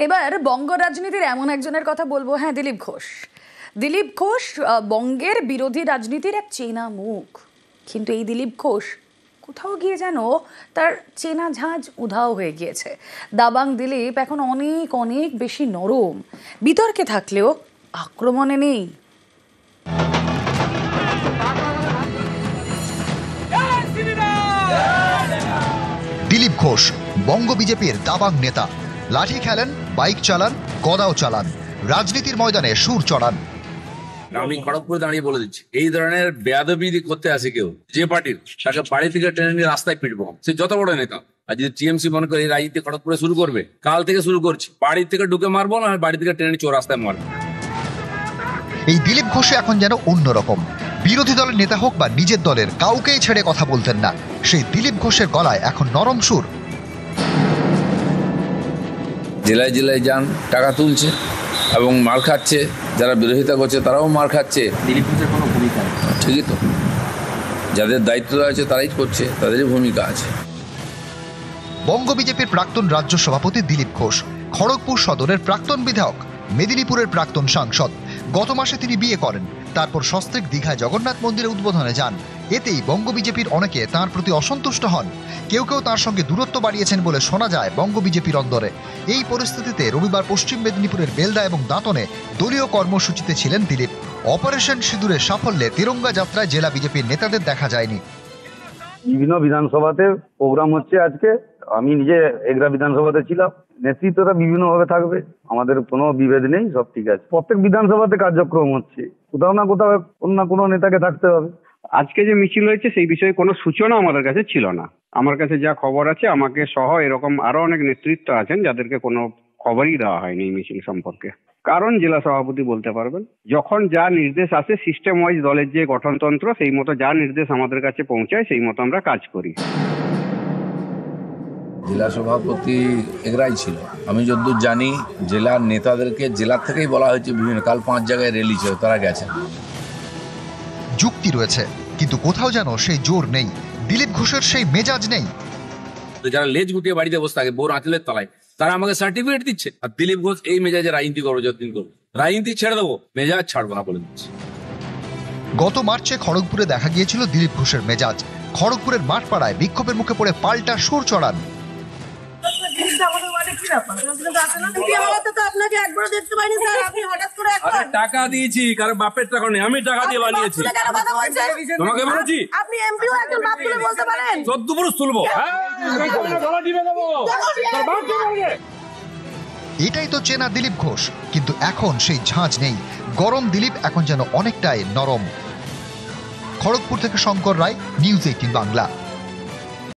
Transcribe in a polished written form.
এবার বঙ্গ রাজনীতির এমন একজনের কথা বলবো, হ্যাঁ, দিলীপ ঘোষ। দিলীপ ঘোষ বঙ্গের বিরোধী রাজনীতির এক চেনা মুখ, কিন্তু এই দিলীপ ঘোষ কোথাও গিয়ে যেন তার চেনা ঝাঁঝ উধাও হয়ে গিয়েছে। দাবাং দিলীপ এখন অনেক অনেক বেশি নরম, বিতর্কে থাকলেও আক্রমণে নেই। দিলীপ ঘোষ বঙ্গ বিজেপির দাবাং নেতা। লাঠি খেলেন, বাইক চালান, গদাও চালান, রাজনীতির ময়দানে সুর চড়ান। আমি খড়গপুরে দাঁড়িয়ে বলে দিচ্ছি, এই ধরনের বেয়াদবি করতে আসে কেউ যে পার্টির, তাকে বাড়ি থেকে টেনে নিয়ে রাস্তায় পিটবো, সে যত বড় নেতা। আর যদি টিএমসি মনে করে এই রাজনীতি খড়গপুরে শুরু করবে, কাল থেকে শুরু করছি, বাড়ি থেকে ঢুকে মারবো না, বাড়ি থেকে টেনে নিয়ে রাস্তায় মারবো। এই দিলীপ ঘোষ এখন যেন অন্যরকম। বিরোধী দলের নেতা হোক বা নিজের দলের, কাউকেই ছেড়ে কথা বলতেন না। সেই দিলীপ ঘোষের গলায় এখন নরম সুর। জেলায় জেলায় যান, টাকা তুলছে এবং মার খাচ্ছে, যারা বিরোধিতা করছে তারাও মার খাচ্ছে। দিলীপ ঘোষের কোনো ভূমিকা নেই, ঠিকই তো, যাদের দায়িত্ব আছে তারাই করছে, তাদেরই ভূমিকা আছে। বঙ্গ বিজেপির প্রাক্তন রাজ্য সভাপতি দিলীপ ঘোষ, খড়গপুর সদরের প্রাক্তন বিধায়ক, মেদিনীপুরের প্রাক্তন সাংসদ। গত মাসে তিনি বিয়ে করেন, তারপর সস্ত্রীক দীঘায় জগন্নাথ মন্দিরে উদ্বোধনে যান। এতেই বঙ্গ বিজেপির অনেকে তাঁর প্রতি অসন্তুষ্ট হন। কেউ কেউ তাঁর সঙ্গে দূরত্ব বাড়িয়েছেন বলে শোনা যায় বঙ্গ বিজেপির অন্দরে। এই পরিস্থিতিতে রবিবার পশ্চিম মেদিনীপুরের বেলদা এবং দাঁতনে দলীয় কর্মসূচিতে ছিলেন দিলীপ। অপারেশন সিঁদুরের সাফল্যে তিরঙ্গা যাত্রায় জেলা বিজেপির নেতাদের দেখা যায়নি। বিভিন্ন বিধানসভাতে প্রোগ্রাম হচ্ছে আজকে, আমি নিজে এগরা বিধানসভাতে ছিলাম। নেতৃত্বটা বিভিন্নভাবে থাকবে, আমাদের কোনো বিভেদ নেই, সব ঠিক আছে। প্রত্যেক বিধানসভাতে কার্যক্রম হচ্ছে, কোথাও না কোথাও কোনো নেতাকে থাকতে হবে। আজকে যে মিছিল হয়েছে সেই বিষয়ে কোনো সূচনা আমাদের কাছে ছিল না। আমার কাছে যা খবর আছে, আমাকে সহ এরকম আরো অনেক নেতৃত্ব আছেন যাদেরকে কোনো খবরই দেওয়া হয়নি এই মিছিল সম্পর্কে। কারণ জেলা সভাপতি বলতে পারবেন, যখন যা নির্দেশ আসে সিস্টেম ওয়াইজ দলের যে গঠনতন্ত্র, সেই মতো যা নির্দেশ আমাদের কাছে পৌঁছায় সেই মতো আমরা কাজ করি। জেলা সভাপতি এগরাই ছিল। আমি যতদূর জানি জেলার নেতাদেরকে জেলা থেকেই বলা হয়েছে, বিভিন্ন কাল 5 জায়গায় র্যালি ছিল, তারা গেছেন। যুক্তি রয়েছে, কিন্তু কোথাও যেন সেই জোর নেই, দিলীপ ঘোষের সেই মেজাজ নেই। যারা লেজ গুটিয়ে বাড়িতে বসে থাকে বোর আঁচলের তলায়, তারা আমাকে সার্টিফিকেট দিচ্ছে। আর দিলীপ ঘোষ এই মেজাজে রাজনীতি করবো, যতদিন করবো রাজনীতি ছেড়ে দেবো, মেজাজ ছাড়বো না বলে দিচ্ছে। গত মার্চে খড়গপুরে দেখা গিয়েছিল দিলীপ ঘোষের মেজাজ। খড়গপুরের মাঠপাড়ায় বিক্ষোভের মুখে পড়ে পাল্টা সুর চড়ান। টাকা দিয়েছি, কারণ বাপের টাকা নেই, আমি টাকা দিয়ে বানিয়েছি। তোমাকে বলেছি 14 পুরুষ তুলবো। এটাই তো চেনা দিলীপ ঘোষ, কিন্তু এখন সেই ঝাঁঝ নেই। গরম দিলীপ এখন যেন অনেকটাই নরম। খড়গপুর থেকে শঙ্কর রায়, নিউজ 18 বাংলা।